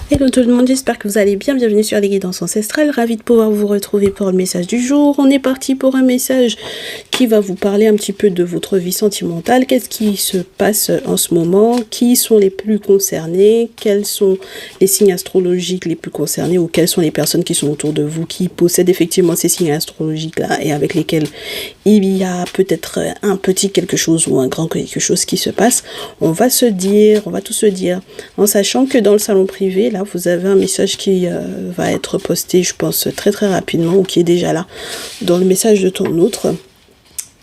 Hello tout le monde, j'espère que vous allez bien, bienvenue sur les guidances ancestrales, ravi de pouvoir vous retrouver pour le message du jour. On est parti pour un message qui va vous parler un petit peu de votre vie sentimentale, qu'est-ce qui se passe en ce moment, qui sont les plus concernés, quels sont les signes astrologiques les plus concernés ou quelles sont les personnes qui sont autour de vous qui possèdent effectivement ces signes astrologiques là et avec lesquels il y a peut-être un petit quelque chose ou un grand quelque chose qui se passe. On va tout se dire en sachant que dans le salon privé, là, vous avez un message qui va être posté, je pense, très très rapidement, ou qui est déjà là, dans le message de ton autre,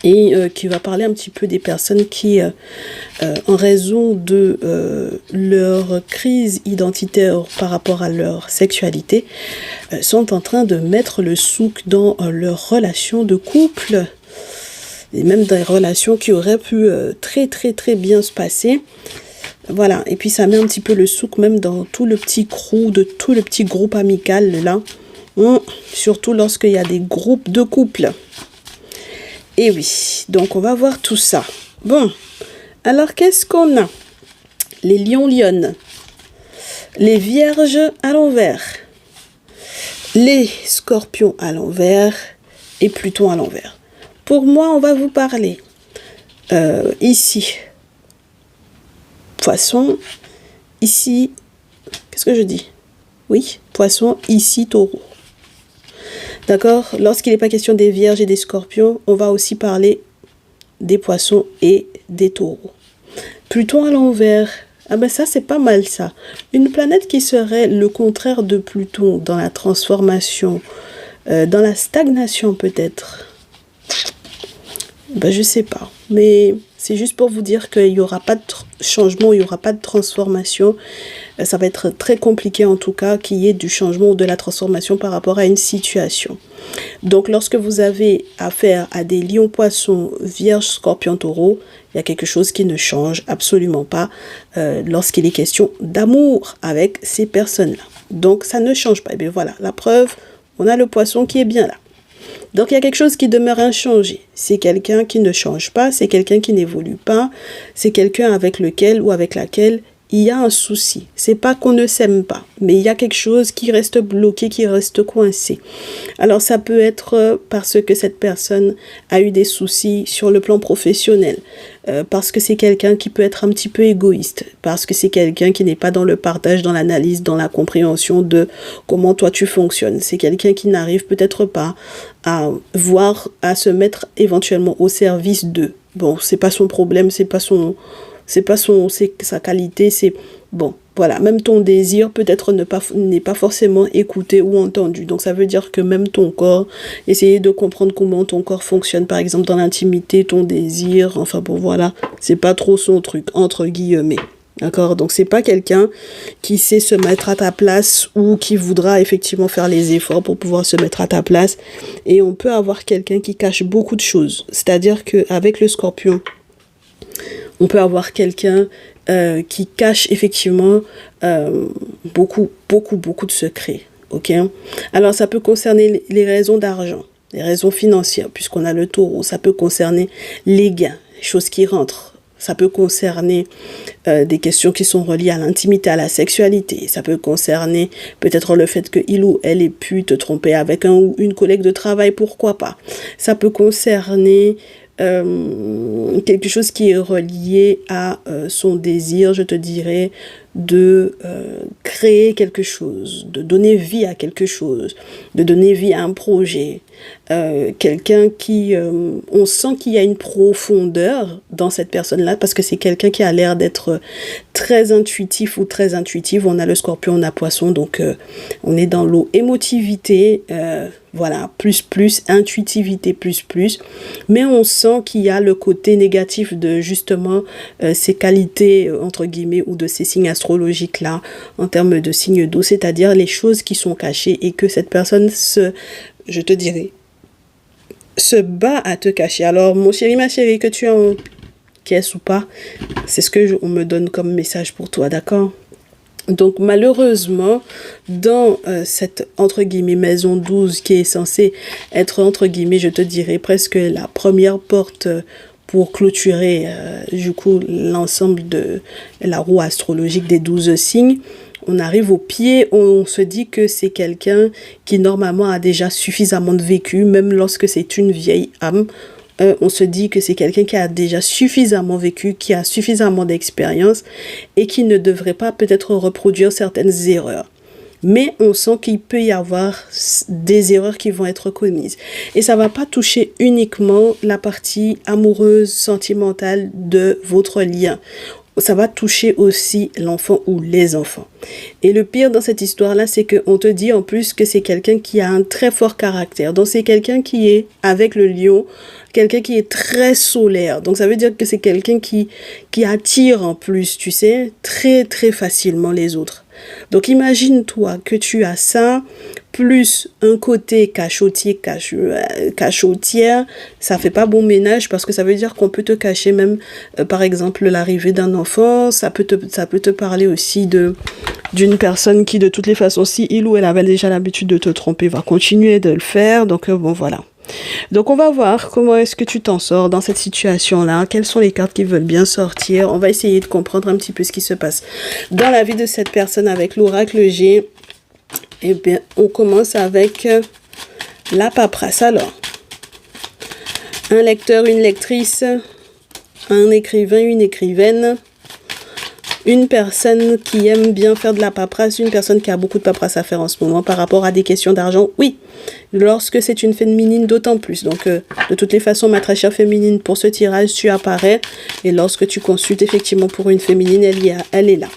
et qui va parler un petit peu des personnes qui, en raison de leur crise identitaire par rapport à leur sexualité, sont en train de mettre le souk dans leur relation de couple, et même des relations qui auraient pu très très très bien se passer. Voilà, et puis ça met un petit peu le souk même dans tout le petit crew, de tout le petit groupe amical là. Surtout lorsqu'il y a des groupes de couples. Et oui, donc on va voir tout ça. Bon, alors qu'est-ce qu'on a? Les lions-lionnes, les vierges à l'envers, les scorpions à l'envers et Pluton à l'envers. Pour moi, on va vous parler ici. Poisson, ici, qu'est-ce que je dis? Oui, poisson, ici, taureau. D'accord? Lorsqu'il n'est pas question des vierges et des scorpions, on va aussi parler des poissons et des taureaux. Pluton à l'envers, ah ben ça c'est pas mal ça. Une planète qui serait le contraire de Pluton dans la transformation, dans la stagnation peut-être. Ben je sais pas, mais c'est juste pour vous dire qu'il n'y aura pas de changement, il n'y aura pas de transformation. Ça va être très compliqué en tout cas qu'il y ait du changement ou de la transformation par rapport à une situation. Donc lorsque vous avez affaire à des lions, poissons, vierges, scorpions, taureaux, il y a quelque chose qui ne change absolument pas lorsqu'il est question d'amour avec ces personnes-là. Donc ça ne change pas. Et bien voilà, la preuve, on a le poisson qui est bien là. Donc, il y a quelque chose qui demeure inchangé. C'est quelqu'un qui ne change pas, c'est quelqu'un qui n'évolue pas, c'est quelqu'un avec lequel ou avec laquelle il y a un souci. C'est pas qu'on ne s'aime pas, mais il y a quelque chose qui reste bloqué, qui reste coincé. Alors, ça peut être parce que cette personne a eu des soucis sur le plan professionnel, parce que c'est quelqu'un qui peut être un petit peu égoïste, parce que c'est quelqu'un qui n'est pas dans le partage, dans l'analyse, dans la compréhension de comment toi tu fonctionnes. C'est quelqu'un qui n'arrive peut-être pas à voir, à se mettre éventuellement au service d'eux. Bon, c'est pas son problème, c'est sa qualité, c'est bon. Voilà, même ton désir peut-être n'est pas forcément écouté ou entendu. Donc ça veut dire que même ton corps, essayez de comprendre comment ton corps fonctionne, par exemple dans l'intimité, ton désir, enfin bon voilà, c'est pas trop son truc, entre guillemets. D'accord? Donc c'est pas quelqu'un qui sait se mettre à ta place ou qui voudra effectivement faire les efforts pour pouvoir se mettre à ta place. Et on peut avoir quelqu'un qui cache beaucoup de choses. C'est-à-dire qu'avec le scorpion, on peut avoir quelqu'un qui cache effectivement beaucoup de secrets. Ok? Alors ça peut concerner les raisons d'argent, les raisons financières, puisqu'on a le taureau. Ça peut concerner les gains, les choses qui rentrent. Ça peut concerner des questions qui sont reliées à l'intimité, à la sexualité. Ça peut concerner peut-être le fait qu'il ou elle ait pu te tromper avec un ou une collègue de travail, pourquoi pas. Ça peut concerner quelque chose qui est relié à son désir, je te dirais, de créer quelque chose, de donner vie à quelque chose, de donner vie à un projet. Quelqu'un qui, on sent qu'il y a une profondeur dans cette personne-là parce que c'est quelqu'un qui a l'air d'être très intuitif ou très intuitive. On a le scorpion, on a poisson, donc on est dans l'eau émotivité, voilà, plus, intuitivité, plus. Mais on sent qu'il y a le côté négatif de justement ces qualités, entre guillemets, ou de ces signes astrologiques là, en termes de signes d'eau, c'est-à-dire les choses qui sont cachées et que cette personne je te dirais, se bat à te cacher. Alors, mon chéri, ma chérie, que tu es en caisse ou pas, c'est ce que on me donne comme message pour toi, d'accord? Donc, malheureusement, dans cette, entre guillemets, maison 12 qui est censée être, entre guillemets, je te dirais, presque la première porte pour clôturer, du coup, l'ensemble de la roue astrologique des 12 signes, on arrive au pied, on se dit que c'est quelqu'un qui normalement a déjà suffisamment de vécu, même lorsque c'est une vieille âme. On se dit que c'est quelqu'un qui a déjà suffisamment vécu, qui a suffisamment d'expérience et qui ne devrait pas peut-être reproduire certaines erreurs. Mais on sent qu'il peut y avoir des erreurs qui vont être commises. Et ça ne va pas toucher uniquement la partie amoureuse, sentimentale de votre lien. Ça va toucher aussi l'enfant ou les enfants. Et le pire dans cette histoire-là, c'est qu'on te dit en plus que c'est quelqu'un qui a un très fort caractère. Donc c'est quelqu'un qui est, avec le lion, quelqu'un qui est très solaire. Donc ça veut dire que c'est quelqu'un qui attire en plus, tu sais, très très facilement les autres. Donc imagine-toi que tu as ça, plus un côté cachotière, ça fait pas bon ménage parce que ça veut dire qu'on peut te cacher même, par exemple, l'arrivée d'un enfant, ça peut te parler aussi d'une personne qui de toutes les façons, si il ou elle avait déjà l'habitude de te tromper, va continuer de le faire, donc bon voilà. Donc on va voir comment est-ce que tu t'en sors dans cette situation-là, quelles sont les cartes qui veulent bien sortir, on va essayer de comprendre un petit peu ce qui se passe dans la vie de cette personne avec l'oracle G. Eh bien, on commence avec la paperasse. Alors, un lecteur, une lectrice, un écrivain, une écrivaine, une personne qui aime bien faire de la paperasse, une personne qui a beaucoup de paperasse à faire en ce moment par rapport à des questions d'argent. Oui, lorsque c'est une féminine, d'autant plus. Donc, de toutes les façons, ma très chère féminine, pour ce tirage, tu apparais. Et lorsque tu consultes effectivement pour une féminine, elle est là.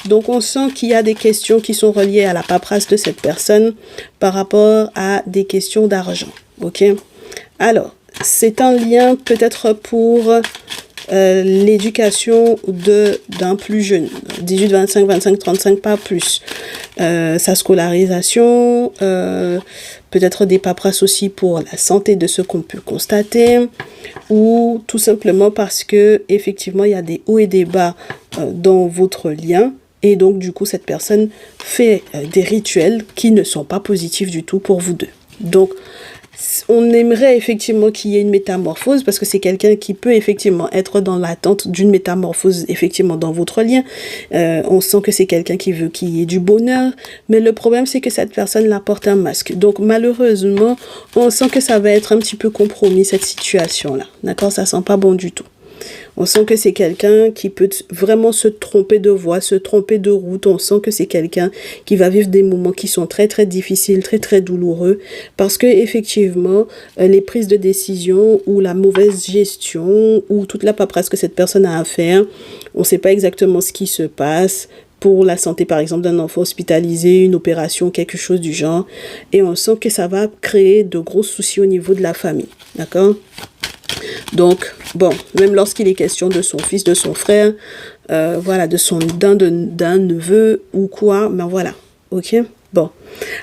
Donc, on sent qu'il y a des questions qui sont reliées à la paperasse de cette personne par rapport à des questions d'argent. Ok? Alors, c'est un lien peut-être pour l'éducation d'un plus jeune, 18, 25, 25, 35, pas plus. Sa scolarisation, peut-être des paperasses aussi pour la santé de ce qu'on peut constater, ou tout simplement parce que effectivement il y a des hauts et des bas dans votre lien. Et donc, du coup, cette personne fait des rituels qui ne sont pas positifs du tout pour vous deux. Donc, on aimerait effectivement qu'il y ait une métamorphose parce que c'est quelqu'un qui peut effectivement être dans l'attente d'une métamorphose effectivement dans votre lien. On sent que c'est quelqu'un qui veut qu'il y ait du bonheur. Mais le problème, c'est que cette personne porte un masque. Donc, malheureusement, on sent que ça va être un petit peu compromis, cette situation-là. D'accord? Ça sent pas bon du tout. On sent que c'est quelqu'un qui peut vraiment se tromper de voie, se tromper de route. On sent que c'est quelqu'un qui va vivre des moments qui sont très très difficiles, très très douloureux. Parce que effectivement, les prises de décision ou la mauvaise gestion ou toute la paperasse que cette personne a à faire, on ne sait pas exactement ce qui se passe. Pour la santé, par exemple, d'un enfant hospitalisé, une opération, quelque chose du genre. Et on sent que ça va créer de gros soucis au niveau de la famille. D'accord ? Donc, bon, même lorsqu'il est question de son fils, de son frère, voilà, d'un neveu ou quoi, ben voilà, ok, bon.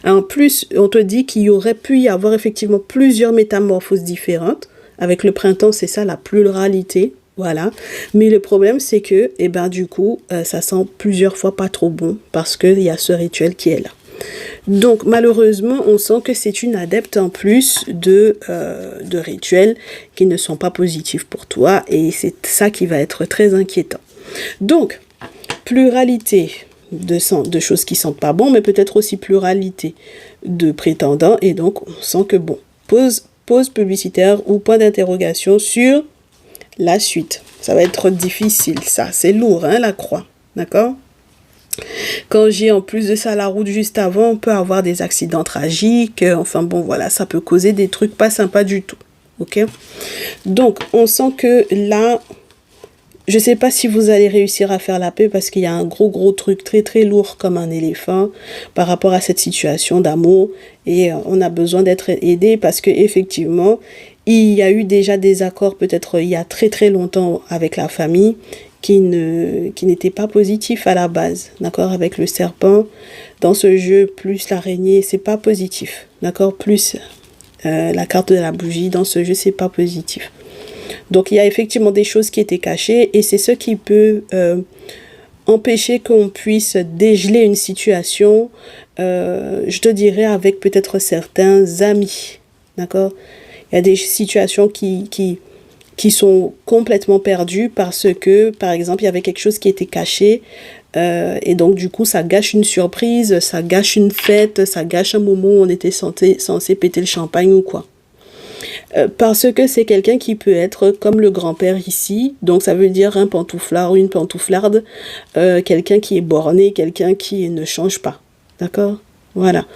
En plus, on te dit qu'il y aurait pu y avoir effectivement plusieurs métamorphoses différentes. Avec le printemps, c'est ça la pluralité, voilà. Mais le problème, c'est que, eh ben, du coup, ça sent plusieurs fois pas trop bon parce qu'il y a ce rituel qui est là. Donc, malheureusement, on sent que c'est une adepte en plus de rituels qui ne sont pas positifs pour toi. Et c'est ça qui va être très inquiétant. Donc, pluralité de choses qui ne sentent pas bon, mais peut-être aussi pluralité de prétendants. Et donc, on sent que, bon, pause publicitaire ou point d'interrogation sur la suite. Ça va être difficile, ça. C'est lourd, hein, la croix. D'accord ? Quand j'ai en plus de ça la route juste avant, on peut avoir des accidents tragiques. Enfin bon, voilà, ça peut causer des trucs pas sympas du tout. Ok? Donc, on sent que là, je sais pas si vous allez réussir à faire la paix parce qu'il y a un gros truc très très lourd comme un éléphant par rapport à cette situation d'amour. Et on a besoin d'être aidé parce que effectivement, il y a eu déjà des accords peut-être il y a très très longtemps avec la famille qui n'était pas positif à la base, d'accord, avec le serpent. Dans ce jeu, plus l'araignée, c'est pas positif, d'accord, plus la carte de la bougie, dans ce jeu, c'est pas positif. Donc, il y a effectivement des choses qui étaient cachées et c'est ce qui peut empêcher qu'on puisse dégeler une situation, je te dirais, avec peut-être certains amis, d'accord. Il y a des situations qui sont complètement perdues parce que, par exemple, il y avait quelque chose qui était caché Et donc, du coup, ça gâche une surprise, ça gâche une fête, ça gâche un moment où on était censé péter le champagne ou quoi. Parce que c'est quelqu'un qui peut être comme le grand-père ici, donc ça veut dire un pantouflard ou une pantouflarde, quelqu'un qui est borné, quelqu'un qui ne change pas, d'accord? Voilà.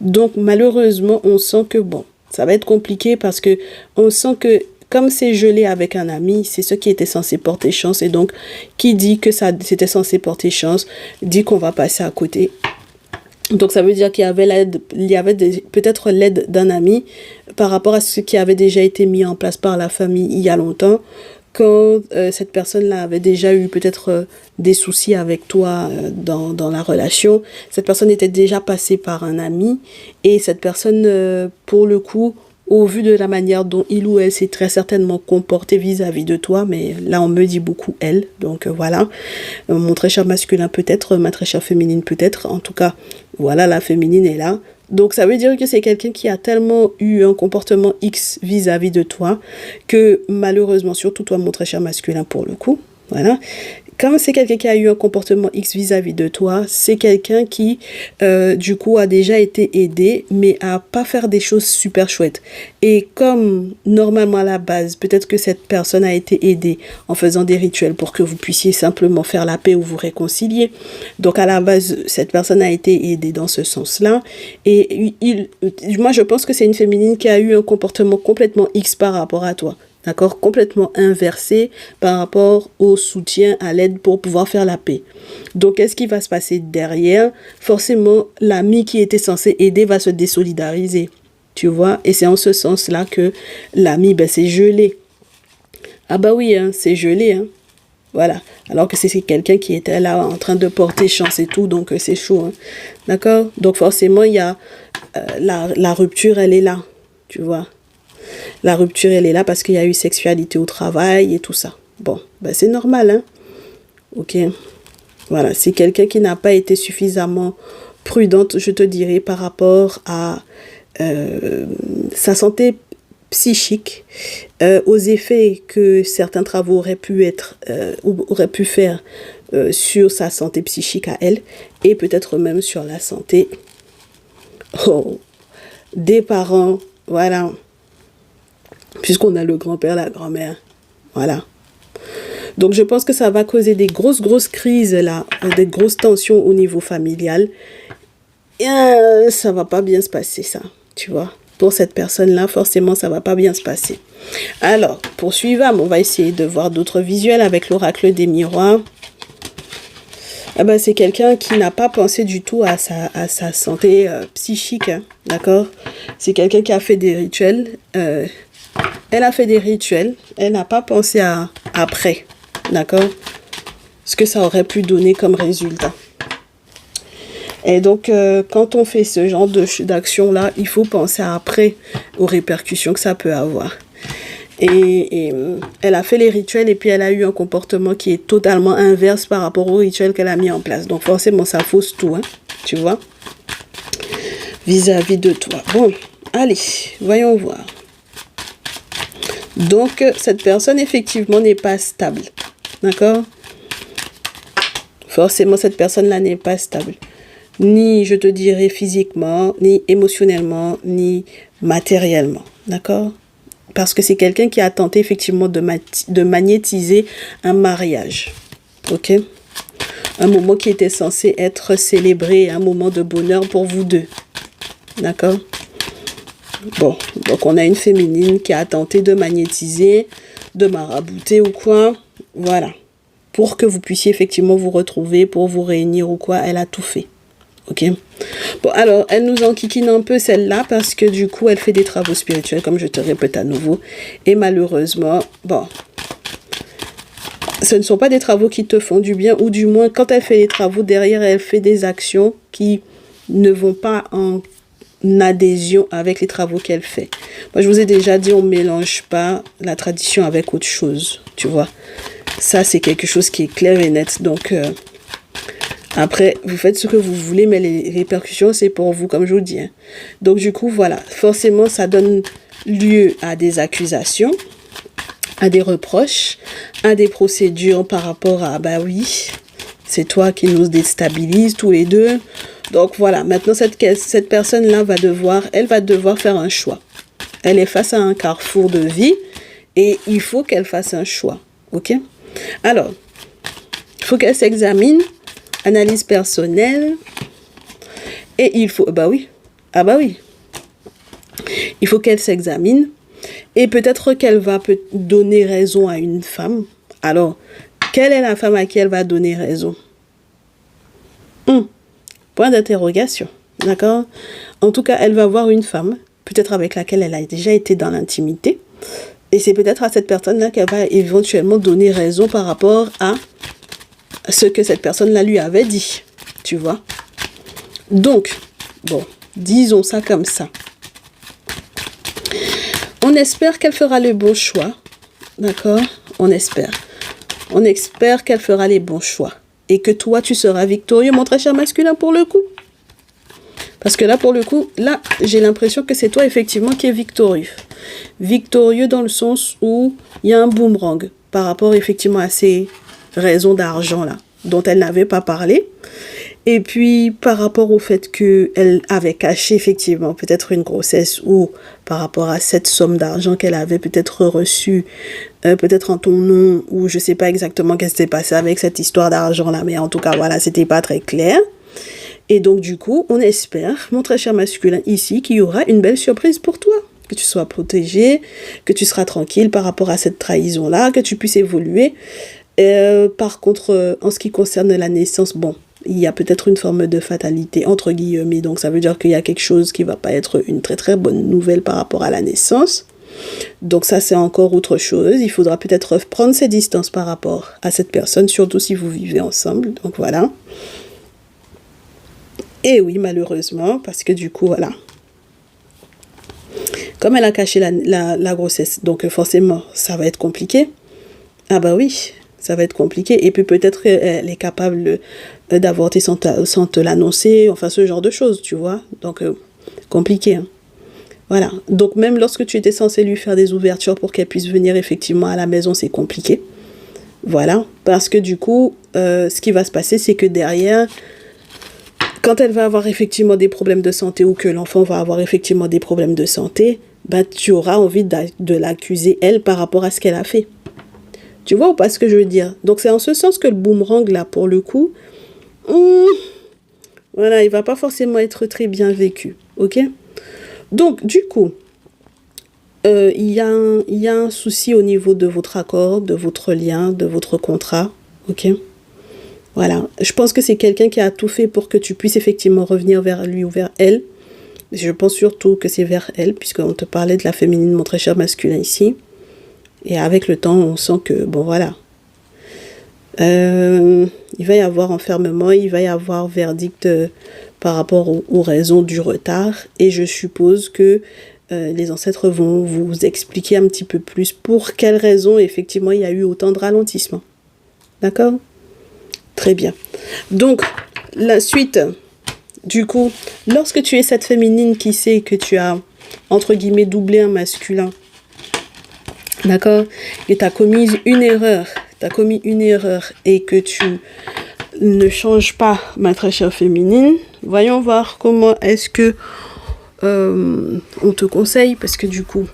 Donc malheureusement, on sent que bon, ça va être compliqué parce que on sent que comme c'est gelé avec un ami, c'est ce qui était censé porter chance, et donc qui dit que ça c'était censé porter chance, dit qu'on va passer à côté. Donc ça veut dire qu'il y avait l'aide, peut-être l'aide d'un ami par rapport à ce qui avait déjà été mis en place par la famille il y a longtemps, quand cette personne-là avait déjà eu peut-être des soucis avec toi dans la relation. Cette personne était déjà passée par un ami, et cette personne, pour le coup, au vu de la manière dont il ou elle s'est très certainement comporté vis-à-vis de toi, mais là on me dit beaucoup elle, donc voilà, mon très cher masculin peut-être, ma très chère féminine peut-être, en tout cas, voilà, la féminine est là. Donc ça veut dire que c'est quelqu'un qui a tellement eu un comportement X vis-à-vis de toi, que malheureusement, surtout toi mon très cher masculin pour le coup, voilà, comme c'est quelqu'un qui a eu un comportement X vis-à-vis de toi, c'est quelqu'un qui, du coup, a déjà été aidé, mais à pas faire des choses super chouettes. Et comme, normalement, à la base, peut-être que cette personne a été aidée en faisant des rituels pour que vous puissiez simplement faire la paix ou vous réconcilier. Donc, à la base, cette personne a été aidée dans ce sens-là. Et moi, je pense que c'est une féminine qui a eu un comportement complètement X par rapport à toi. D'accord, complètement inversé par rapport au soutien, à l'aide pour pouvoir faire la paix. Donc, qu'est-ce qui va se passer derrière? Forcément, l'ami qui était censé aider va se désolidariser, tu vois. Et c'est en ce sens-là que l'ami, ben, c'est gelé. Ah bah oui, hein, c'est gelé, hein. Voilà. Alors que c'est quelqu'un qui était là en train de porter chance et tout, donc c'est chaud, hein. D'accord? Donc, forcément, il y a la rupture, elle est là, tu vois. La rupture, elle est là parce qu'il y a eu sexualité au travail et tout ça. Bon, ben c'est normal, hein. Ok. Voilà, c'est quelqu'un qui n'a pas été suffisamment prudente, je te dirais, par rapport à sa santé psychique, aux effets que certains travaux auraient pu être, ou auraient pu faire sur sa santé psychique à elle, et peut-être même sur la santé des parents, voilà. Puisqu'on a le grand-père, la grand-mère. Voilà. Donc, je pense que ça va causer des grosses crises, là, des grosses tensions au niveau familial. Et ça va pas bien se passer, ça, tu vois. Pour cette personne-là, forcément, ça va pas bien se passer. Alors, poursuivons, on va essayer de voir d'autres visuels avec l'oracle des miroirs. Ah ben, c'est quelqu'un qui n'a pas pensé du tout à sa santé psychique, hein, d'accord? C'est quelqu'un qui a fait des rituels. Elle a fait des rituels, elle n'a pas pensé à après, d'accord? Ce que ça aurait pu donner comme résultat. Et donc, quand on fait ce genre d'action-là, il faut penser à après, aux répercussions que ça peut avoir. Et elle a fait les rituels et puis elle a eu un comportement qui est totalement inverse par rapport aux rituels qu'elle a mis en place. Donc, forcément, ça fausse tout, hein, tu vois, vis-à-vis de toi. Bon, allez, voyons voir. Donc, cette personne, effectivement, n'est pas stable. D'accord? Forcément, cette personne-là n'est pas stable. Ni, je te dirais, physiquement, ni émotionnellement, ni matériellement. D'accord? Parce que c'est quelqu'un qui a tenté, effectivement, de magnétiser un mariage. Ok? Un moment qui était censé être célébré, un moment de bonheur pour vous deux. D'accord? Bon, donc on a une féminine qui a tenté de magnétiser, de marabouter ou quoi, voilà. Pour que vous puissiez effectivement vous retrouver, pour vous réunir ou quoi, elle a tout fait. Ok? Bon, alors, elle nous enquiquine un peu celle-là parce que du coup, elle fait des travaux spirituels, comme je te répète à nouveau. Et malheureusement, bon, ce ne sont pas des travaux qui te font du bien, ou du moins, quand elle fait les travaux, derrière, elle fait des actions qui ne vont pas en adhésion avec les travaux qu'elle fait. Moi, je vous ai déjà dit, on ne mélange pas la tradition avec autre chose, tu vois. Ça, c'est quelque chose qui est clair et net. Donc, après, vous faites ce que vous voulez, mais les répercussions, c'est pour vous, comme je vous dis, hein. Donc, du coup, voilà. Forcément, ça donne lieu à des accusations, à des reproches, à des procédures par rapport à, bah oui, C'est toi qui nous déstabilise tous les deux. Donc voilà, maintenant cette personne-là elle va devoir faire un choix. Elle est face à un carrefour de vie et il faut qu'elle fasse un choix. Ok? Alors, il faut qu'elle s'examine, analyse personnelle et il faut... Bah oui, ah bah oui. Il faut qu'elle s'examine et peut-être qu'elle va donner raison à une femme. Alors, quelle est la femme à qui elle va donner raison? Point d'interrogation, d'accord? En tout cas, elle va voir une femme, peut-être avec laquelle elle a déjà été dans l'intimité. Et c'est peut-être à cette personne-là qu'elle va éventuellement donner raison par rapport à ce que cette personne-là lui avait dit, tu vois? Donc, bon, disons ça comme ça. On espère qu'elle fera le bon choix, d'accord? On espère. On espère qu'elle fera les bons choix. Et que toi, tu seras victorieux, mon très cher masculin, pour le coup. Parce que là, pour le coup, là, j'ai l'impression que c'est toi, effectivement, qui est victorieux. Victorieux dans le sens où il y a un boomerang par rapport, effectivement, à ces raisons d'argent-là, dont elle n'avait pas parlé. Et puis, par rapport au fait qu'elle avait caché, effectivement, peut-être une grossesse ou par rapport à cette somme d'argent qu'elle avait peut-être reçue, peut-être en ton nom, ou je sais pas exactement qu'est-ce qui s'est passé avec cette histoire d'argent-là, mais en tout cas, voilà, c'était pas très clair. Et donc, du coup, on espère, mon très cher masculin, ici, qu'il y aura une belle surprise pour toi. Que tu sois protégé, que tu seras tranquille par rapport à cette trahison-là, que tu puisses évoluer. Par contre, en ce qui concerne la naissance, bon, il y a peut-être une forme de fatalité, entre guillemets. Donc, ça veut dire qu'il y a quelque chose qui va pas être une très très bonne nouvelle par rapport à la naissance. Donc, ça, c'est encore autre chose. Il faudra peut-être prendre ses distances par rapport à cette personne, surtout si vous vivez ensemble. Donc, voilà. Et oui, malheureusement, parce que du coup, voilà. Comme elle a caché la grossesse, donc forcément, ça va être compliqué. Ah bah oui, ça va être compliqué. Et puis peut-être qu'elle est capable d'avorter sans te l'annoncer, enfin ce genre de choses, tu vois. Donc, compliqué. Hein. Voilà. Donc même lorsque tu étais censé lui faire des ouvertures pour qu'elle puisse venir effectivement à la maison, c'est compliqué. Voilà. Parce que du coup, ce qui va se passer, c'est que derrière... Quand elle va avoir effectivement des problèmes de santé ou que l'enfant va avoir effectivement des problèmes de santé, bah, tu auras envie de l'accuser, elle, par rapport à ce qu'elle a fait. Tu vois ou pas ce que je veux dire? Donc, c'est en ce sens que le boomerang, là, pour le coup, voilà, il va pas forcément être très bien vécu. OK? Donc, du coup, il y a un souci au niveau de votre accord, de votre lien, de votre contrat. OK? Voilà, je pense que c'est quelqu'un qui a tout fait pour que tu puisses effectivement revenir vers lui ou vers elle. Je pense surtout que c'est vers elle, puisqu'on te parlait de la féminine, mon très cher masculin ici. Et avec le temps, on sent que, bon voilà, il va y avoir enfermement, il va y avoir verdict par rapport aux raisons du retard. Et je suppose que les ancêtres vont vous expliquer un petit peu plus pour quelles raisons, effectivement, il y a eu autant de ralentissement. D'accord ? Très bien. Donc, la suite, du coup, lorsque tu es cette féminine qui sait que tu as, entre guillemets, doublé un masculin, d'accord, et tu as commis une erreur, et que tu ne changes pas, ma très chère féminine, voyons voir comment est-ce que on te conseille, parce que du coup,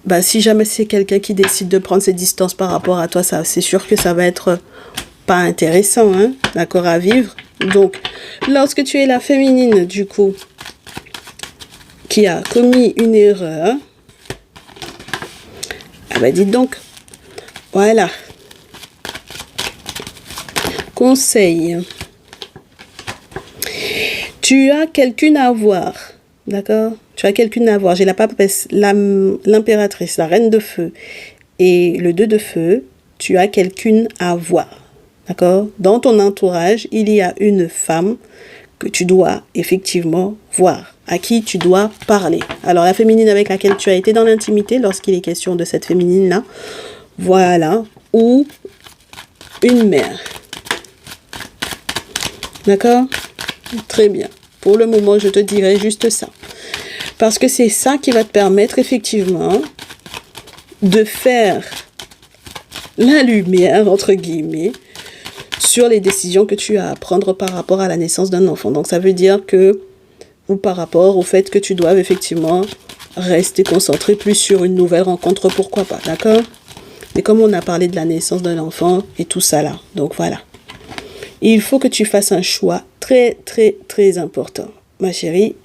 bah, si jamais c'est quelqu'un qui décide de prendre ses distances par rapport à toi, ça, c'est sûr que ça va être... pas intéressant, hein, d'accord, à vivre. Donc, lorsque tu es la féminine, du coup, qui a commis une erreur, ah bah dites donc, voilà. Conseil. Tu as quelqu'un à voir, d'accord? Tu as quelqu'un à voir. J'ai la papesse, l'impératrice, la reine de feu et le 2 de feu. Tu as quelqu'un à voir. D'accord? Dans ton entourage, il y a une femme que tu dois effectivement voir, à qui tu dois parler. Alors, la féminine avec laquelle tu as été dans l'intimité, lorsqu'il est question de cette féminine-là, voilà, ou une mère. D'accord? Très bien. Pour le moment, je te dirai juste ça. Parce que c'est ça qui va te permettre effectivement de faire la lumière, entre guillemets, sur les décisions que tu as à prendre par rapport à la naissance d'un enfant. Donc, ça veut dire que, ou par rapport au fait que tu dois effectivement rester concentré plus sur une nouvelle rencontre, pourquoi pas, d'accord? Mais comme on a parlé de la naissance d'un enfant et tout ça là, donc voilà. Il faut que tu fasses un choix très, très, très important, ma chérie.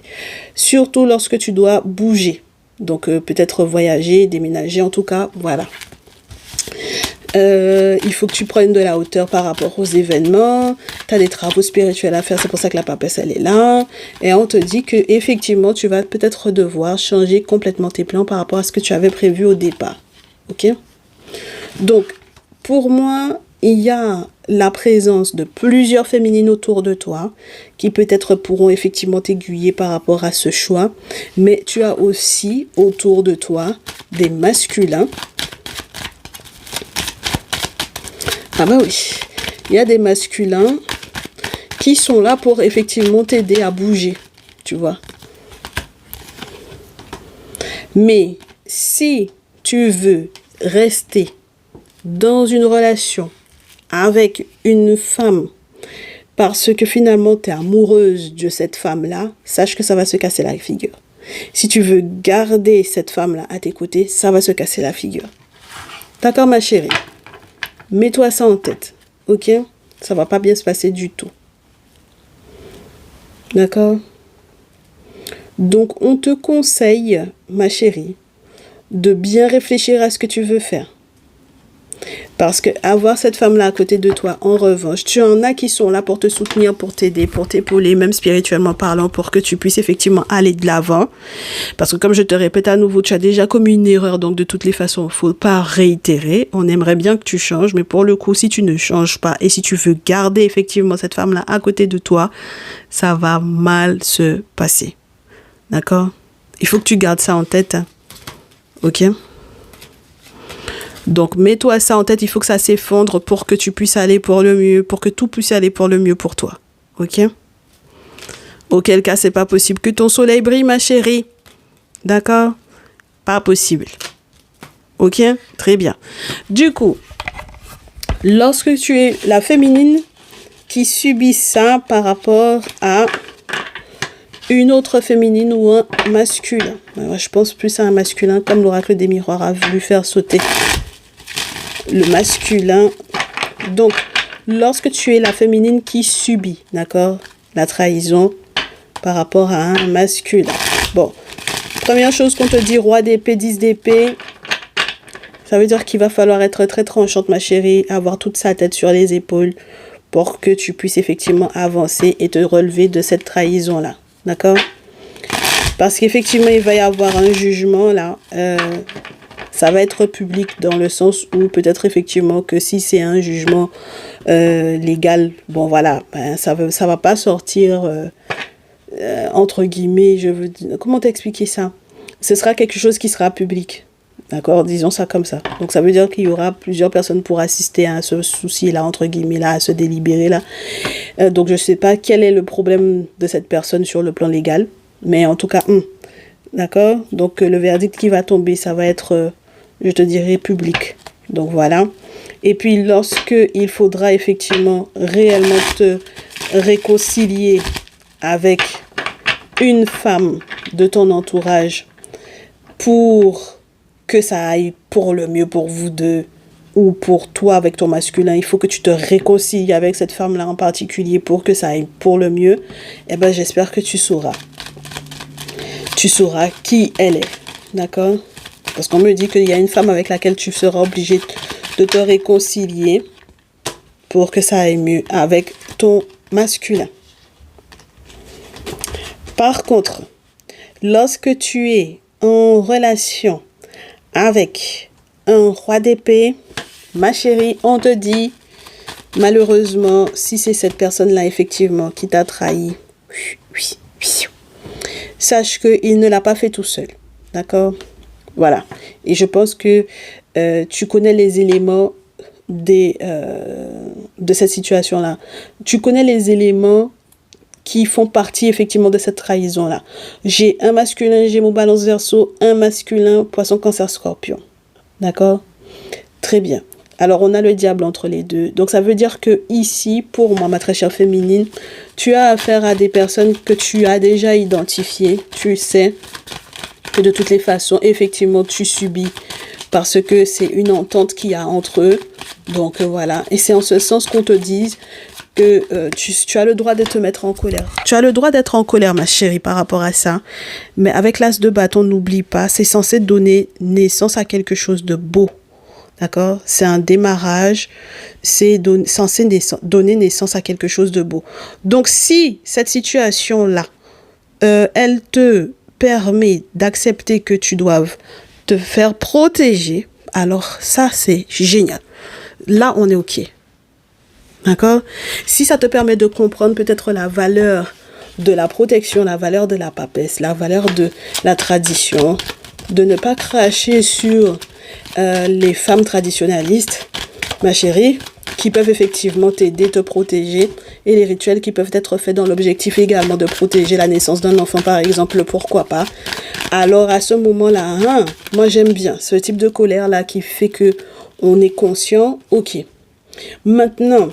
Surtout lorsque tu dois bouger. Donc, peut-être voyager, déménager, en tout cas, voilà. Il faut que tu prennes de la hauteur par rapport aux événements. Tu as des travaux spirituels à faire, c'est pour ça que la papesse, elle est là. Et on te dit que effectivement, tu vas peut-être devoir changer complètement tes plans par rapport à ce que tu avais prévu au départ. Ok? Donc, pour moi, il y a la présence de plusieurs féminines autour de toi qui peut-être pourront effectivement t'aiguiller par rapport à ce choix. Mais tu as aussi autour de toi des masculins. Ah bah oui, il y a des masculins qui sont là pour effectivement t'aider à bouger, tu vois. Mais si tu veux rester dans une relation avec une femme parce que finalement tu es amoureuse de cette femme-là, sache que ça va se casser la figure. Si tu veux garder cette femme-là à tes côtés, ça va se casser la figure. D'accord, ma chérie? Mets-toi ça en tête, ok? Ça va pas bien se passer du tout. D'accord? Donc, on te conseille, ma chérie, de bien réfléchir à ce que tu veux faire. Parce que avoir cette femme-là à côté de toi, en revanche, tu en as qui sont là pour te soutenir, pour t'aider, pour t'épauler, même spirituellement parlant, pour que tu puisses effectivement aller de l'avant. Parce que comme je te répète à nouveau, tu as déjà commis une erreur, donc de toutes les façons, il ne faut pas réitérer. On aimerait bien que tu changes, mais pour le coup, si tu ne changes pas et si tu veux garder effectivement cette femme-là à côté de toi, ça va mal se passer. D'accord? Il faut que tu gardes ça en tête. Hein. Ok? Donc, mets-toi ça en tête, il faut que ça s'effondre pour que tu puisses aller pour le mieux, pour que tout puisse aller pour le mieux pour toi. Ok? Auquel cas, c'est pas possible que ton soleil brille, ma chérie. D'accord? Pas possible. Ok? Très bien. Du coup, lorsque tu es la féminine qui subit ça par rapport à une autre féminine ou un masculin. Moi, je pense plus à un masculin, comme l'oracle des miroirs a voulu faire sauter le masculin. Donc, lorsque tu es la féminine qui subit, d'accord, la trahison par rapport à un masculin. Bon, première chose qu'on te dit, roi d'épée, 10 d'épée, ça veut dire qu'il va falloir être très tranchante, ma chérie, avoir toute sa tête sur les épaules pour que tu puisses effectivement avancer et te relever de cette trahison-là, d'accord? Parce qu'effectivement, il va y avoir un jugement là. Ça va être public dans le sens où peut-être effectivement que si c'est un jugement légal, bon voilà, ben, ça va pas sortir entre guillemets, je veux dire, comment t'expliquer ça? Ce sera quelque chose qui sera public, d'accord? Disons ça comme ça. Donc ça veut dire qu'il y aura plusieurs personnes pour assister à ce souci-là, entre guillemets, là, à ce délibéré là. Donc je sais pas quel est le problème de cette personne sur le plan légal, mais en tout cas, d'accord? Donc le verdict qui va tomber, ça va être je te dirais public. Donc voilà. Et puis lorsque il faudra effectivement réellement te réconcilier avec une femme de ton entourage pour que ça aille pour le mieux pour vous deux ou pour toi avec ton masculin, il faut que tu te réconcilies avec cette femme-là en particulier pour que ça aille pour le mieux. Eh ben j'espère que tu sauras. Tu sauras qui elle est. D'accord? Parce qu'on me dit qu'il y a une femme avec laquelle tu seras obligé de te réconcilier pour que ça aille mieux avec ton masculin. Par contre, lorsque tu es en relation avec un roi d'épée, ma chérie, on te dit, malheureusement, si c'est cette personne-là effectivement qui t'a trahi, sache qu'il ne l'a pas fait tout seul. D'accord? Voilà. Et je pense que tu connais les éléments de cette situation-là. Tu connais les éléments qui font partie effectivement de cette trahison-là. J'ai un masculin Gémeaux Balance Verseau, un masculin Poisson Cancer Scorpion. D'accord? Très bien. Alors, on a le diable entre les deux. Donc, ça veut dire que ici, pour moi, ma très chère féminine, tu as affaire à des personnes que tu as déjà identifiées. Tu sais que de toutes les façons, effectivement, tu subis parce que c'est une entente qu'il y a entre eux. Donc, voilà. Et c'est en ce sens qu'on te dise que tu as le droit de te mettre en colère. Tu as le droit d'être en colère, ma chérie, par rapport à ça. Mais avec l'as de bâton, n'oublie pas, c'est censé donner naissance à quelque chose de beau. D'accord? C'est un démarrage, c'est censé donner naissance à quelque chose de beau. Donc, si cette situation-là, elle te permet d'accepter que tu doives te faire protéger, alors ça, c'est génial. Là, on est OK. D'accord? Si ça te permet de comprendre peut-être la valeur de la protection, la valeur de la papesse, la valeur de la tradition, de ne pas cracher sur les femmes traditionnalistes, ma chérie, qui peuvent effectivement t'aider, te protéger, et les rituels qui peuvent être faits dans l'objectif également de protéger la naissance d'un enfant, par exemple, pourquoi pas. Alors, à ce moment-là, moi j'aime bien ce type de colère-là qui fait que on est conscient, OK. Maintenant,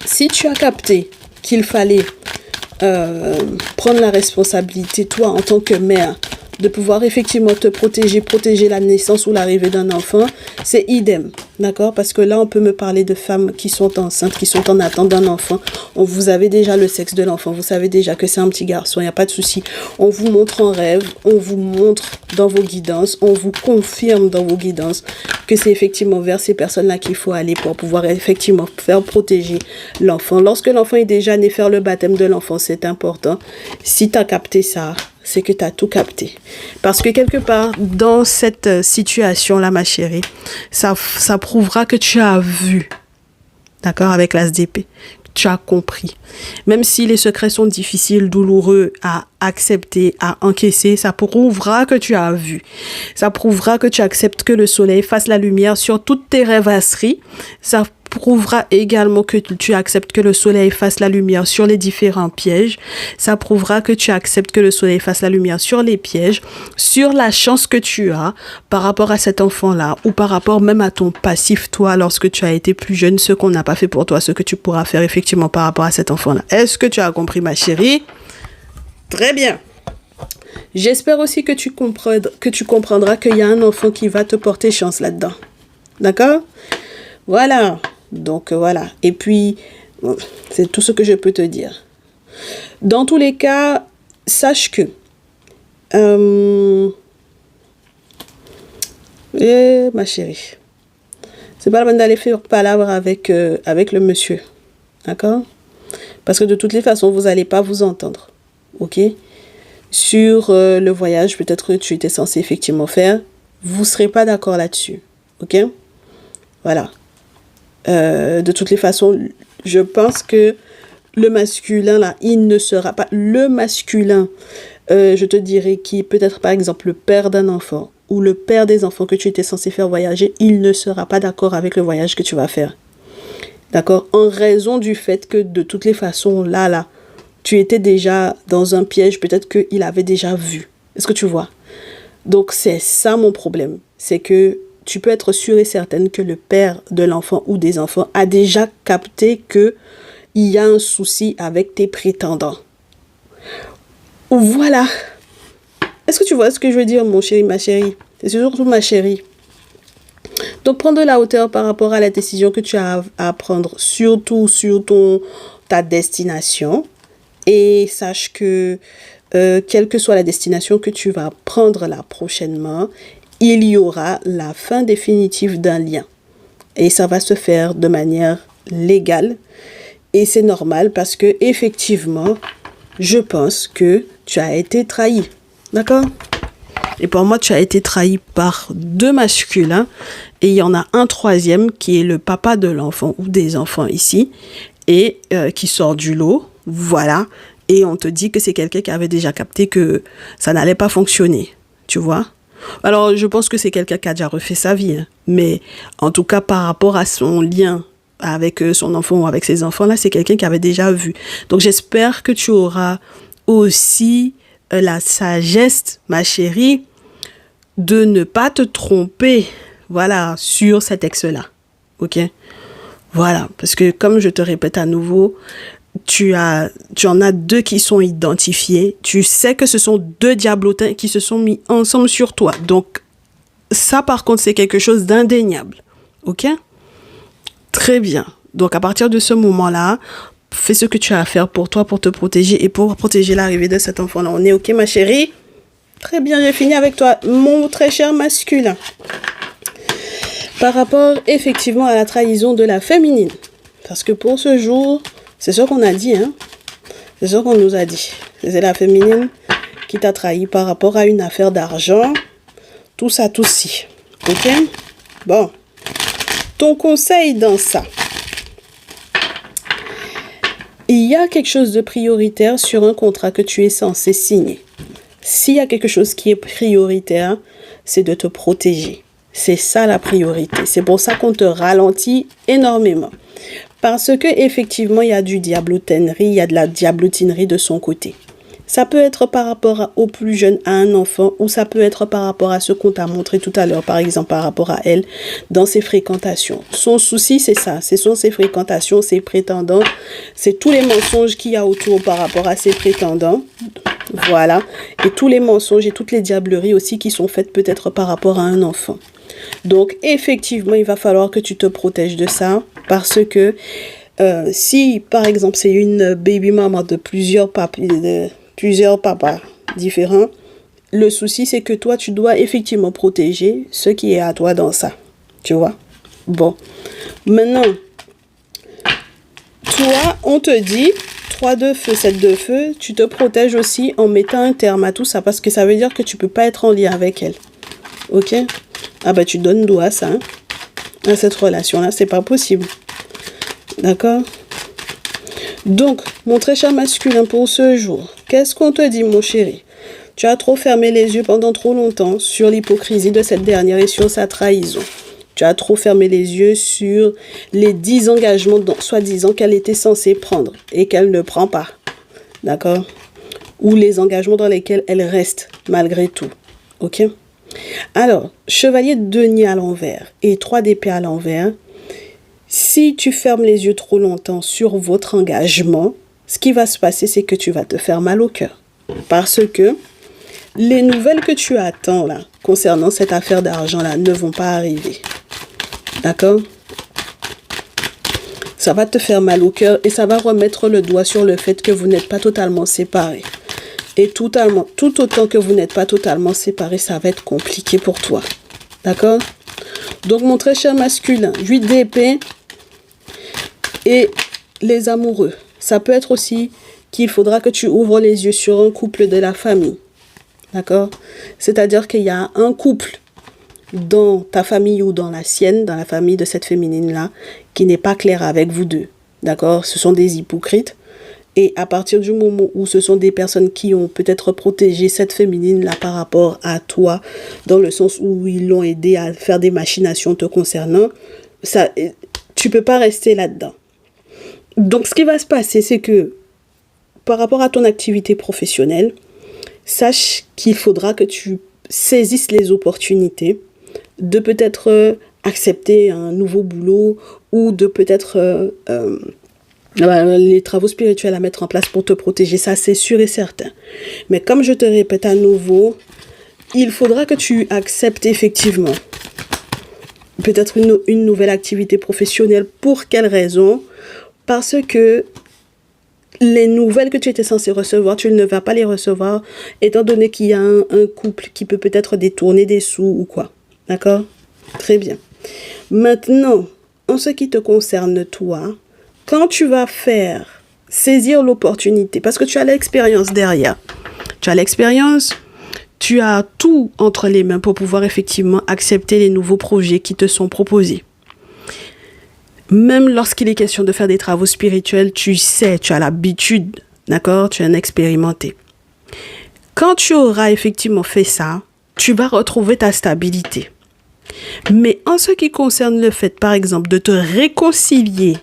si tu as capté qu'il fallait prendre la responsabilité, toi, en tant que mère, de pouvoir effectivement te protéger la naissance ou l'arrivée d'un enfant, c'est idem, d'accord? Parce que là, on peut me parler de femmes qui sont enceintes, qui sont en attente d'un enfant. Vous avez déjà le sexe de l'enfant, vous savez déjà que c'est un petit garçon, il n'y a pas de souci. On vous montre en rêve, on vous montre dans vos guidances, on vous confirme dans vos guidances que c'est effectivement vers ces personnes-là qu'il faut aller pour pouvoir effectivement faire protéger l'enfant. Lorsque l'enfant est déjà né, faire le baptême de l'enfant, c'est important. Si tu as capté ça, c'est que tu as tout capté. Parce que quelque part, dans cette situation-là, ma chérie, ça prouvera que tu as vu, d'accord, avec l'as d'épée. Tu as compris. Même si les secrets sont difficiles, douloureux à accepter, à encaisser, ça prouvera que tu as vu. Ça prouvera que tu acceptes que le soleil fasse la lumière sur toutes tes rêvasseries. Ça prouvera également que tu acceptes que le soleil fasse la lumière sur les différents pièges. Ça prouvera que tu acceptes que le soleil fasse la lumière sur les pièges, sur la chance que tu as par rapport à cet enfant-là ou par rapport même à ton passif, toi, lorsque tu as été plus jeune, ce qu'on n'a pas fait pour toi, ce que tu pourras faire effectivement par rapport à cet enfant-là. Est-ce que tu as compris, ma chérie? Très bien. J'espère aussi que tu comprendras qu'il y a un enfant qui va te porter chance là-dedans. D'accord? Voilà. Donc, voilà. Et puis, c'est tout ce que je peux te dire. Dans tous les cas, sache que ma chérie, c'est pas la peine d'aller faire palabre avec le monsieur. D'accord? Parce que de toutes les façons, vous n'allez pas vous entendre. OK? Sur le voyage, peut-être que tu étais censé effectivement faire, vous ne serez pas d'accord là-dessus. OK? Voilà. De toutes les façons, je pense que le masculin, là, il ne sera pas... Le masculin, je te dirais, qui est peut-être par exemple le père d'un enfant ou le père des enfants que tu étais censé faire voyager, il ne sera pas d'accord avec le voyage que tu vas faire. D'accord? En raison du fait que de toutes les façons, là, tu étais déjà dans un piège, peut-être qu'il avait déjà vu. Est-ce que tu vois? Donc, c'est ça mon problème. C'est que tu peux être sûre et certaine que le père de l'enfant ou des enfants a déjà capté qu'il y a un souci avec tes prétendants. Voilà. Est-ce que tu vois ce que je veux dire, mon chéri, ma chérie? C'est surtout ma chérie. Donc, prends de la hauteur par rapport à la décision que tu as à prendre, surtout sur ta destination. Et sache que, quelle que soit la destination que tu vas prendre là prochainement, il y aura la fin définitive d'un lien. Et ça va se faire de manière légale. Et c'est normal parce que, effectivement, je pense que tu as été trahi. D'accord? Et pour moi, tu as été trahi par 2 masculins. Et il y en a un troisième qui est le papa de l'enfant ou des enfants ici. Et qui sort du lot. Voilà. Et on te dit que c'est quelqu'un qui avait déjà capté que ça n'allait pas fonctionner. Tu vois? Alors, je pense que c'est quelqu'un qui a déjà refait sa vie. Hein. Mais en tout cas, par rapport à son lien avec son enfant ou avec ses enfants-là, c'est quelqu'un qui avait déjà vu. Donc, j'espère que tu auras aussi la sagesse, ma chérie, de ne pas te tromper, voilà, sur cet ex-là. ok? Voilà, parce que comme je te répète à nouveau, tu en as 2 qui sont identifiés. Tu sais que ce sont 2 diablotins qui se sont mis ensemble sur toi. Donc, ça, par contre, c'est quelque chose d'indéniable. Ok? Très bien. Donc, à partir de ce moment-là, fais ce que tu as à faire pour toi, pour te protéger et pour protéger l'arrivée de cet enfant-là. On est ok, ma chérie? Très bien, j'ai fini avec toi, mon très cher masculin. Par rapport, effectivement, à la trahison de la féminine. Parce que pour ce jour... C'est ce qu'on a dit, hein. C'est ce qu'on nous a dit. C'est la féminine qui t'a trahi par rapport à une affaire d'argent. Tout ça, tout ci. Ok? Bon. Ton conseil dans ça. Il y a quelque chose de prioritaire sur un contrat que tu es censé signer. S'il y a quelque chose qui est prioritaire, c'est de te protéger. C'est ça la priorité. C'est pour ça qu'on te ralentit énormément. Parce que effectivement, il y a du diablotinerie, il y a de la diablotinerie de son côté. Ça peut être par rapport au plus jeune, à un enfant, ou ça peut être par rapport à ce qu'on t'a montré tout à l'heure, par exemple par rapport à elle, dans ses fréquentations. Son souci, c'est ça. Ce sont ses fréquentations, ses prétendants. C'est tous les mensonges qu'il y a autour par rapport à ses prétendants. Voilà. Et tous les mensonges et toutes les diableries aussi qui sont faites peut-être par rapport à un enfant. Donc, effectivement, il va falloir que tu te protèges de ça parce que si, par exemple, c'est une baby mama de plusieurs papas différents, le souci, c'est que toi, tu dois effectivement protéger ce qui est à toi dans ça. Tu vois? Bon. Maintenant, toi, on te dit 3 de feu, 7 de feu, tu te protèges aussi en mettant un terme à tout ça parce que ça veut dire que tu peux pas être en lien avec elle. Ok? Ah bah tu donnes dos à ça, hein, à cette relation-là, c'est pas possible. D'accord? Donc, mon très cher masculin pour ce jour, qu'est-ce qu'on te dit, mon chéri? Tu as trop fermé les yeux pendant trop longtemps sur l'hypocrisie de cette dernière et sur sa trahison. Tu as trop fermé les yeux sur les 10 engagements soi-disant qu'elle était censée prendre et qu'elle ne prend pas. D'accord? Ou les engagements dans lesquels elle reste malgré tout. Ok? Alors, chevalier de denier à l'envers et 3 d'épée à l'envers, si tu fermes les yeux trop longtemps sur votre engagement, ce qui va se passer, c'est que tu vas te faire mal au cœur. Parce que les nouvelles que tu attends là, concernant cette affaire d'argent là, ne vont pas arriver. D'accord? Ça va te faire mal au cœur et ça va remettre le doigt sur le fait que vous n'êtes pas totalement séparés. Et tout autant que vous n'êtes pas totalement séparés, ça va être compliqué pour toi. D'accord? Donc, mon très cher masculin, 8 d'épée et les amoureux. Ça peut être aussi qu'il faudra que tu ouvres les yeux sur un couple de la famille. D'accord? C'est-à-dire qu'il y a un couple dans ta famille ou dans la sienne, dans la famille de cette féminine-là, qui n'est pas clair avec vous deux. D'accord? Ce sont des hypocrites. Et à partir du moment où ce sont des personnes qui ont peut-être protégé cette féminine-là par rapport à toi, dans le sens où ils l'ont aidé à faire des machinations te concernant, ça, tu peux pas rester là-dedans. Donc, ce qui va se passer, c'est que par rapport à ton activité professionnelle, sache qu'il faudra que tu saisisses les opportunités de peut-être accepter un nouveau boulot ou de peut-être les travaux spirituels à mettre en place pour te protéger, ça c'est sûr et certain. Mais comme je te répète à nouveau, il faudra que tu acceptes effectivement peut-être une nouvelle activité professionnelle. Pour quelle raison? Parce que les nouvelles que tu étais censé recevoir, tu ne vas pas les recevoir étant donné qu'il y a un couple qui peut peut-être détourner des sous ou quoi. D'accord? Très bien. Maintenant, en ce qui te concerne toi, quand tu vas saisir l'opportunité, parce que tu as l'expérience derrière, tu as l'expérience, tu as tout entre les mains pour pouvoir effectivement accepter les nouveaux projets qui te sont proposés. Même lorsqu'il est question de faire des travaux spirituels, tu sais, tu as l'habitude, d'accord? Tu es un expérimenté. Quand tu auras effectivement fait ça, tu vas retrouver ta stabilité. Mais en ce qui concerne le fait, par exemple, de te réconcilier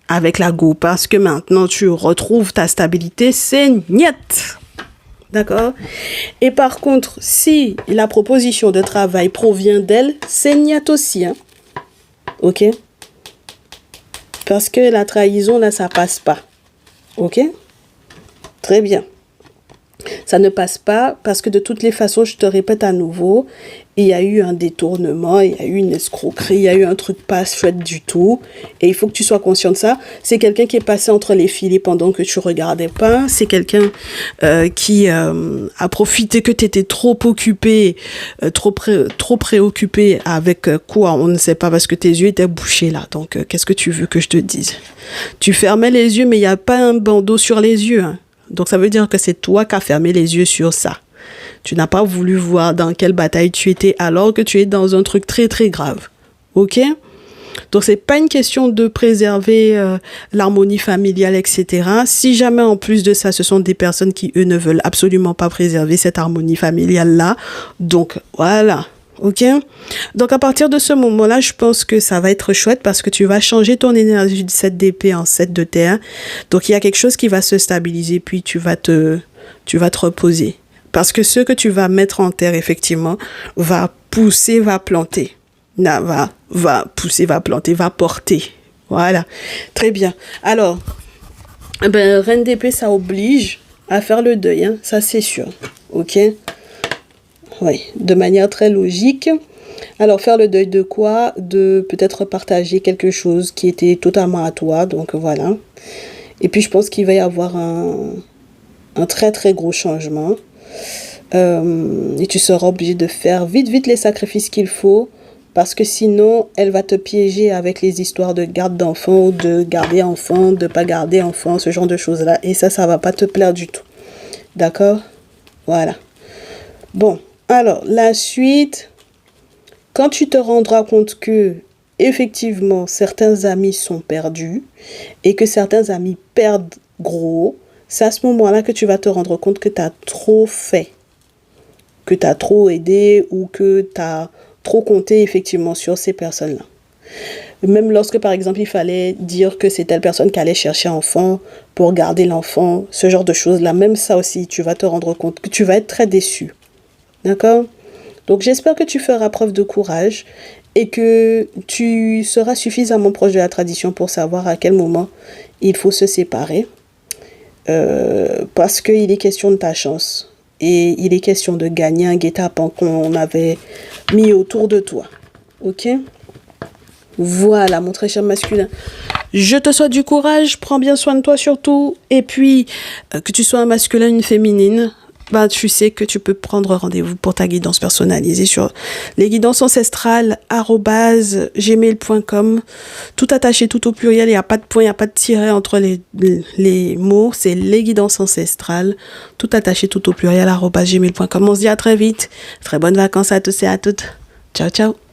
avec la go, parce que maintenant tu retrouves ta stabilité, c'est niet. D'accord? Et par contre, si la proposition de travail provient d'elle, c'est niet aussi. Hein? Ok? Parce que la trahison, là, ça passe pas. Ok? Très bien. Ça ne passe pas parce que de toutes les façons, je te répète à nouveau, il y a eu un détournement, il y a eu une escroquerie, il y a eu un truc pas chouette du tout. Et il faut que tu sois conscient de ça. C'est quelqu'un qui est passé entre les filets pendant que tu regardais pas. C'est quelqu'un qui a profité que tu étais trop occupé, trop préoccupé avec quoi, on ne sait pas, parce que tes yeux étaient bouchés là. Donc, qu'est-ce que tu veux que je te dise? Tu fermais les yeux, mais il n'y a pas un bandeau sur les yeux, hein. Donc, ça veut dire que c'est toi qui as fermé les yeux sur ça. Tu n'as pas voulu voir dans quelle bataille tu étais alors que tu es dans un truc très, très grave. OK? Donc, c'est pas une question de préserver l'harmonie familiale, etc. Si jamais, en plus de ça, ce sont des personnes qui, eux, ne veulent absolument pas préserver cette harmonie familiale-là. Donc, voilà. OK? Donc, à partir de ce moment-là, je pense que ça va être chouette parce que tu vas changer ton énergie de 7 d'épée en 7 de terre. Donc, il y a quelque chose qui va se stabiliser, puis tu vas te reposer. Parce que ce que tu vas mettre en terre, effectivement, va pousser, va planter. Va pousser, va planter, va porter. Voilà. Très bien. Alors, reine d'épée, ça oblige à faire le deuil, hein. Ça, c'est sûr. OK? Oui, de manière très logique. Alors, faire le deuil de quoi? De peut-être partager quelque chose qui était totalement à toi. Donc, voilà. Et puis, je pense qu'il va y avoir un très, très gros changement. Et tu seras obligé de faire vite les sacrifices qu'il faut. Parce que sinon, elle va te piéger avec les histoires de garde d'enfants, ou de garder enfant, de pas garder enfant, ce genre de choses-là. Et ça va pas te plaire du tout. D'accord? Voilà. Bon. Alors, la suite, quand tu te rendras compte que, effectivement, certains amis sont perdus et que certains amis perdent gros, c'est à ce moment-là que tu vas te rendre compte que tu as trop fait, que tu as trop aidé ou que tu as trop compté, effectivement, sur ces personnes-là. Même lorsque, par exemple, il fallait dire que c'est telle personne qui allait chercher enfant pour garder l'enfant, ce genre de choses-là, même ça aussi, tu vas te rendre compte que tu vas être très déçu. D'accord? Donc, j'espère que tu feras preuve de courage et que tu seras suffisamment proche de la tradition pour savoir à quel moment il faut se séparer. Parce qu'il est question de ta chance. Et il est question de gagner un guet-apens qu'on avait mis autour de toi. OK? Voilà, mon très cher masculin. Je te souhaite du courage. Prends bien soin de toi surtout. Et puis, que tu sois un masculin ou une féminine, tu sais que tu peux prendre rendez-vous pour ta guidance personnalisée sur les guidances ancestrales @gmail.com. Tout attaché, tout au pluriel. Il n'y a pas de point, il n'y a pas de tiret entre les mots. C'est les guidances ancestrales. Tout attaché, tout au pluriel @gmail.com. On se dit à très vite. Très bonnes vacances à tous et à toutes. Ciao, ciao.